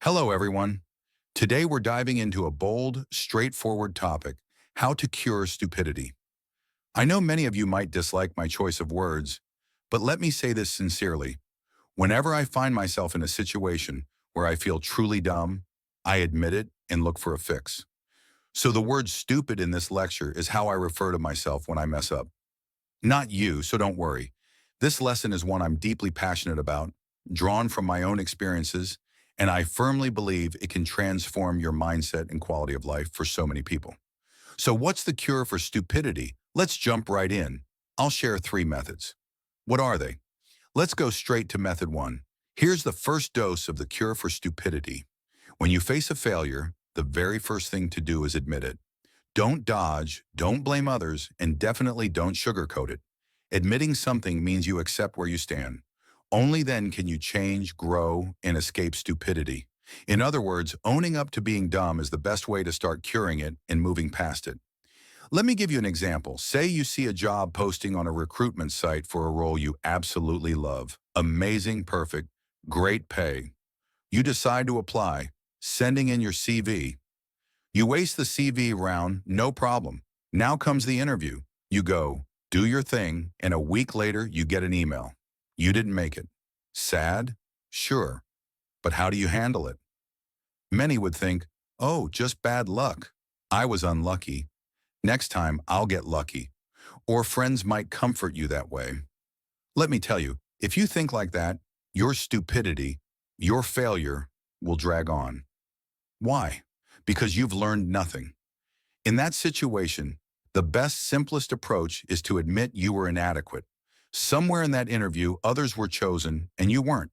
Hello, everyone. Today we're diving into a bold, straightforward topic, how to cure stupidity. I know many of you might dislike my choice of words, but let me say this sincerely. Whenever I find myself in a situation where I feel truly dumb, I admit it and look for a fix. So the word stupid in this lecture is how I refer to myself when I mess up. Not you, so don't worry. This lesson is one I'm deeply passionate about, drawn from my own experiences, and I firmly believe it can transform your mindset and quality of life for so many people. So what's the cure for stupidity? Let's jump right in. I'll share three methods. What are they? Let's go straight to method one. Here's the first dose of the cure for stupidity. When you face a failure, the very first thing to do is admit it. Don't dodge, don't blame others, and definitely don't sugarcoat it. Admitting something means you accept where you stand. Only then can you change, grow, and escape stupidity. In other words, owning up to being dumb is the best way to start curing it and moving past it. Let me give you an example. Say you see a job posting on a recruitment site for a role you absolutely love. Amazing, perfect, great pay. You decide to apply, sending in your CV. You waste the CV round, no problem. Now comes the interview. You go, do your thing, and a week later you get an email. You didn't make it. Sad? Sure. But how do you handle it? Many would think, oh, just bad luck. I was unlucky. Next time I'll get lucky. Or friends might comfort you that way. Let me tell you, if you think like that, your stupidity, your failure will drag on. Why? Because you've learned nothing. In that situation, the best, simplest approach is to admit you were inadequate. Somewhere in that interview, others were chosen and you weren't.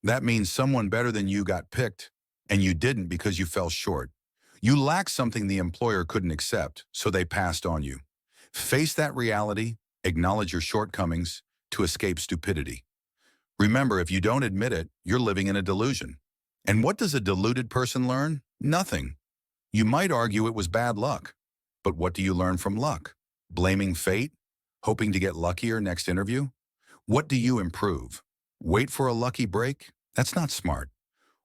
That means someone better than you got picked, and you didn't because you fell short. You lacked something the employer couldn't accept, so they passed on you. Face that reality, acknowledge your shortcomings to escape stupidity. Remember, if you don't admit it, you're living in a delusion. And what does a deluded person learn? Nothing. You might argue it was bad luck. But what do you learn from luck? Blaming fate? Hoping to get luckier next interview? What do you improve? Wait for a lucky break? That's not smart.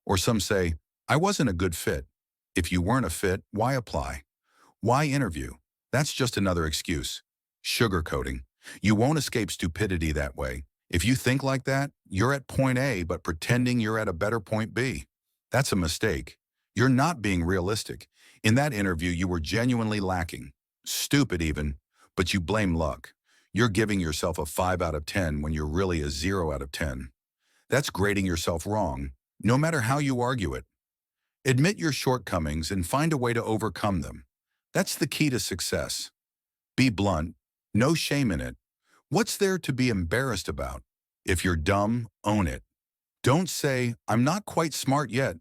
Or some say, I wasn't a good fit. If you weren't a fit, why apply? Why interview? That's just another excuse. Sugarcoating. You won't escape stupidity that way. If you think like that, you're at point A but pretending you're at a better point B. That's a mistake. You're not being realistic. In that interview, you were genuinely lacking. Stupid even, but you blame luck. You're giving yourself a 5 out of 10 when you're really a 0 out of 10. That's grading yourself wrong, no matter how you argue it. Admit your shortcomings and find a way to overcome them. That's the key to success. Be blunt, no shame in it. What's there to be embarrassed about? If you're dumb, own it. Don't say, I'm not quite smart yet,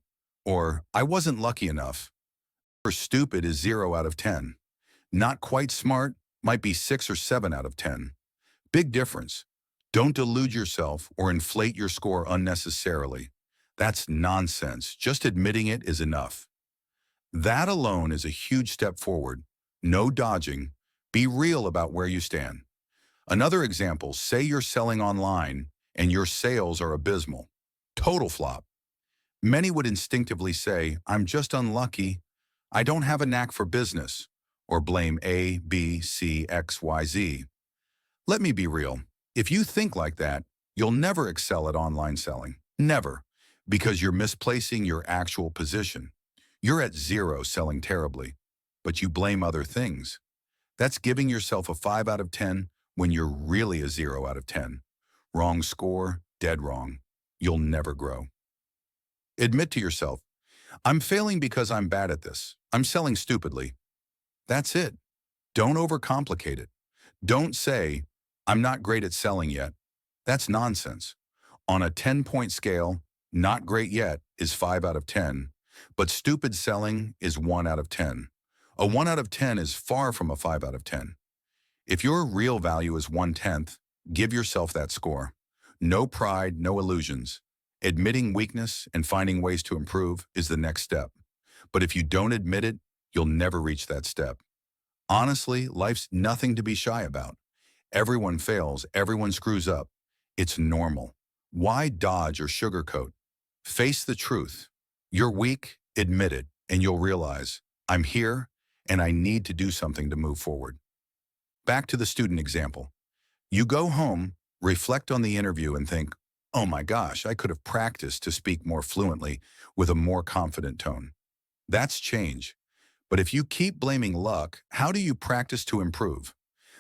or I wasn't lucky enough. For stupid is 0 out of 10. Not quite smart might be 6 or 7 out of 10. Big difference. Don't delude yourself or inflate your score unnecessarily. That's nonsense. Just admitting it is enough. That alone is a huge step forward. No dodging. Be real about where you stand. Another example, say you're selling online and your sales are abysmal. Total flop. Many would instinctively say, I'm just unlucky. I don't have a knack for business, or blame A, B, C, X, Y, Z. Let me be real. If you think like that, you'll never excel at online selling. Never. Because you're misplacing your actual position. You're at 0 selling terribly, but you blame other things. That's giving yourself a 5 out of 10 when you're really a 0 out of 10. Wrong score, dead wrong. You'll never grow. Admit to yourself, I'm failing because I'm bad at this. I'm selling stupidly. That's it. Don't overcomplicate it. Don't say, I'm not great at selling yet. That's nonsense. On a 10-point scale, not great yet is 5 out of 10, but stupid selling is 1 out of 10. A 1 out of 10 is far from a 5 out of 10. If your real value is 1/10, give yourself that score. No pride, no illusions. Admitting weakness and finding ways to improve is the next step. But if you don't admit it, you'll never reach that step. Honestly, life's nothing to be shy about. Everyone fails, everyone screws up. It's normal. Why dodge or sugarcoat? Face the truth. You're weak, admit it, and you'll realize, I'm here and I need to do something to move forward. Back to the student example. You go home, reflect on the interview and think, oh my gosh, I could have practiced to speak more fluently with a more confident tone. That's change. But if you keep blaming luck, how do you practice to improve?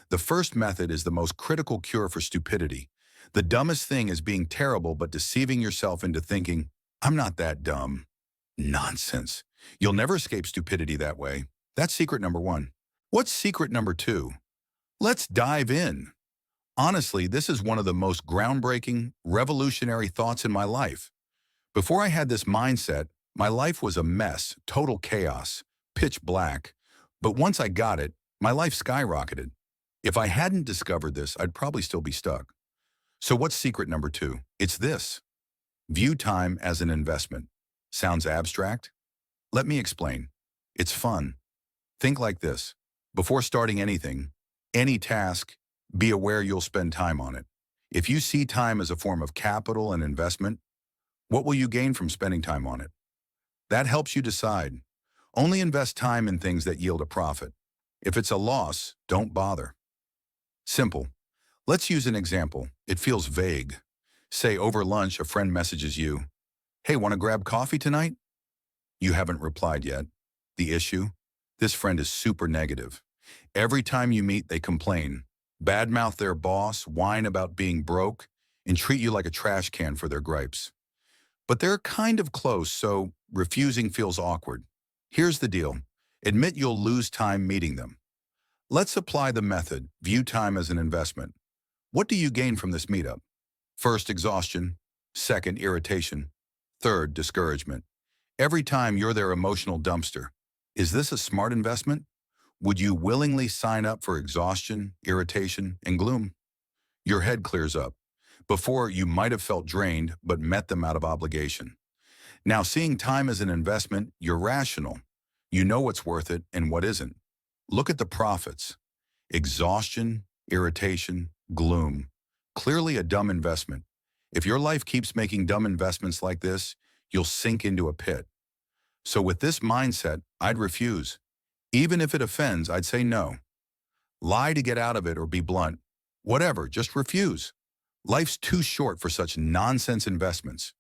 The first method is the most critical cure for stupidity. The dumbest thing is being terrible but deceiving yourself into thinking, I'm not that dumb. Nonsense. You'll never escape stupidity that way. That's secret number one. What's secret number two? Let's dive in. Honestly, this is one of the most groundbreaking, revolutionary thoughts in my life. Before I had this mindset, my life was a mess, total chaos, pitch black. But once I got it, my life skyrocketed. If I hadn't discovered this, I'd probably still be stuck. So what's secret number two? It's this. View time as an investment. Sounds abstract? Let me explain. It's fun. Think like this. Before starting anything, any task, be aware you'll spend time on it. If you see time as a form of capital and investment, what will you gain from spending time on it? That helps you decide. Only invest time in things that yield a profit. If it's a loss, don't bother. Simple. Let's use an example. It feels vague. Say over lunch, a friend messages you, hey, want to grab coffee tonight? You haven't replied yet. The issue? This friend is super negative. Every time you meet, they complain, badmouth their boss, whine about being broke, and treat you like a trash can for their gripes. But they're kind of close, so refusing feels awkward. Here's the deal. Admit you'll lose time meeting them. Let's apply the method, view time as an investment. What do you gain from this meetup? First, exhaustion. Second, irritation. Third, discouragement. Every time you're their emotional dumpster. Is this a smart investment? Would you willingly sign up for exhaustion, irritation, and gloom? Your head clears up. Before, you might have felt drained, but met them out of obligation. Now, seeing time as an investment, you're rational. You know what's worth it and what isn't. Look at the profits. Exhaustion, irritation, gloom. Clearly a dumb investment. If your life keeps making dumb investments like this, you'll sink into a pit. So with this mindset, I'd refuse. Even if it offends, I'd say no. Lie to get out of it or be blunt. Whatever, just refuse. Life's too short for such nonsense investments.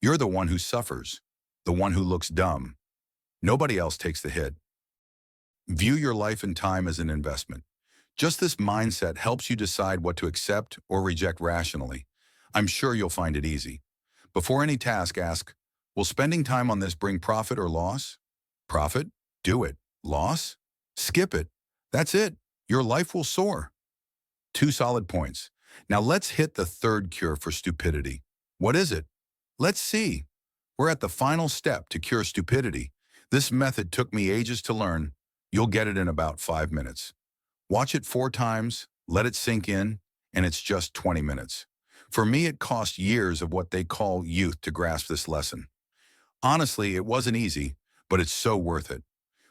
You're the one who suffers, the one who looks dumb. Nobody else takes the hit. View your life and time as an investment. Just this mindset helps you decide what to accept or reject rationally. I'm sure you'll find it easy. Before any task, ask, will spending time on this bring profit or loss? Profit? Do it. Loss? Skip it. That's it. Your life will soar. Two solid points. Now let's hit the third cure for stupidity. What is it? Let's see. We're at the final step to cure stupidity. This method took me ages to learn. You'll get it in about 5 minutes. Watch it 4 times, let it sink in, and it's just 20 minutes. For me, it cost years of what they call youth to grasp this lesson. Honestly, it wasn't easy, but it's so worth it.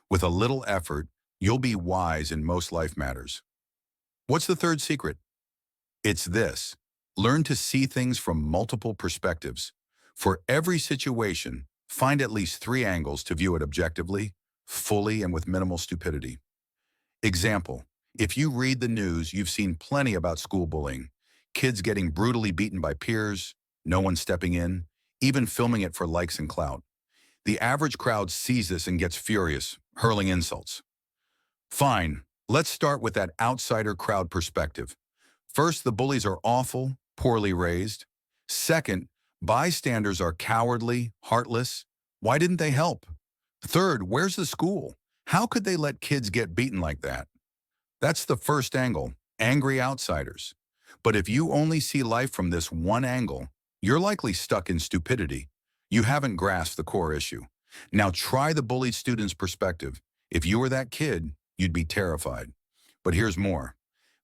With a little effort, you'll be wise in most life matters. What's the third secret? It's this. Learn to see things from multiple perspectives. For every situation, find at least 3 angles to view it objectively, fully, and with minimal stupidity. Example, if you read the news, you've seen plenty about school bullying, kids getting brutally beaten by peers, no one stepping in, even filming it for likes and clout. The average crowd sees this and gets furious, hurling insults. Fine, let's start with that outsider crowd perspective. First, the bullies are awful, poorly raised. Second, bystanders are cowardly, heartless. Why didn't they help? Third, where's the school? How could they let kids get beaten like that? That's the first angle, angry outsiders. But if you only see life from this one angle, you're likely stuck in stupidity. You haven't grasped the core issue. Now try the bullied student's perspective. If you were that kid, you'd be terrified. But here's more.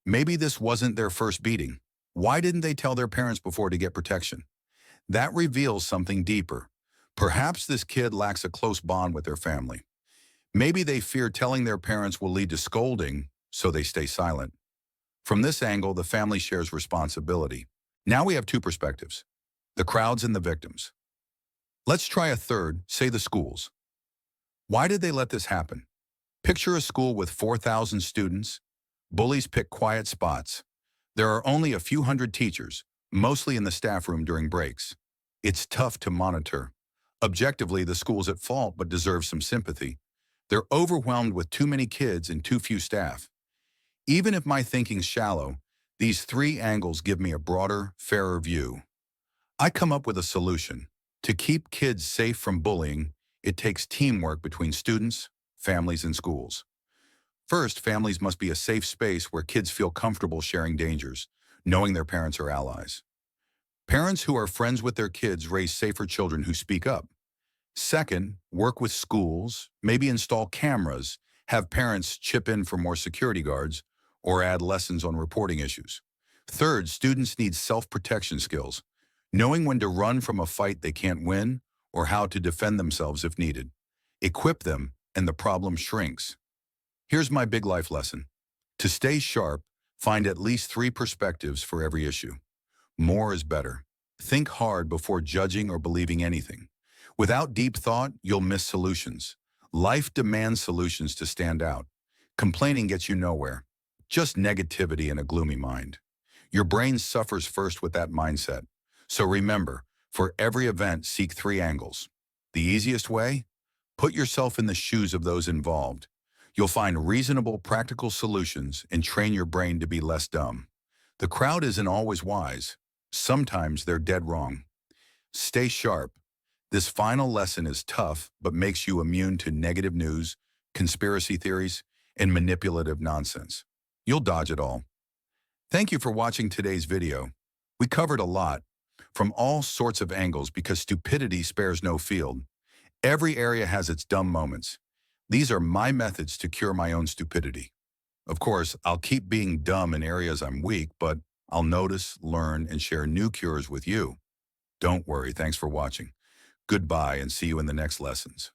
Maybe this wasn't their first beating. Why didn't they tell their parents before to get protection? That reveals something deeper. Perhaps this kid lacks a close bond with their family. Maybe they fear telling their parents will lead to scolding, so they stay silent. From this angle, the family shares responsibility. Now we have 2 perspectives, the crowds and the victims. Let's try a third, say the schools. Why did they let this happen? Picture a school with 4,000 students. Bullies pick quiet spots. There are only a few hundred teachers, mostly in the staff room during breaks. It's tough to monitor. Objectively, the school's at fault but deserves some sympathy. They're overwhelmed with too many kids and too few staff. Even if my thinking's shallow, these three angles give me a broader, fairer view. I come up with a solution. To keep kids safe from bullying, it takes teamwork between students, families, and schools. First, families must be a safe space where kids feel comfortable sharing dangers, knowing their parents are allies. Parents who are friends with their kids raise safer children who speak up. Second, work with schools, maybe install cameras, have parents chip in for more security guards, or add lessons on reporting issues. Third, students need self-protection skills, knowing when to run from a fight they can't win or how to defend themselves if needed. Equip them, and the problem shrinks. Here's my big life lesson. To stay sharp, find at least three perspectives for every issue. More is better. Think hard before judging or believing anything. Without deep thought, you'll miss solutions. Life demands solutions to stand out. Complaining gets you nowhere. Just negativity and a gloomy mind. Your brain suffers first with that mindset. So remember, for every event, seek three angles. The easiest way? Put yourself in the shoes of those involved. You'll find reasonable, practical solutions and train your brain to be less dumb. The crowd isn't always wise. Sometimes they're dead wrong. Stay sharp. This final lesson is tough, but makes you immune to negative news, conspiracy theories, and manipulative nonsense. You'll dodge it all. Thank you for watching today's video. We covered a lot, from all sorts of angles because stupidity spares no field. Every area has its dumb moments. These are my methods to cure my own stupidity. Of course, I'll keep being dumb in areas I'm weak, but I'll notice, learn, and share new cures with you. Don't worry, thanks for watching. Goodbye and see you in the next lessons.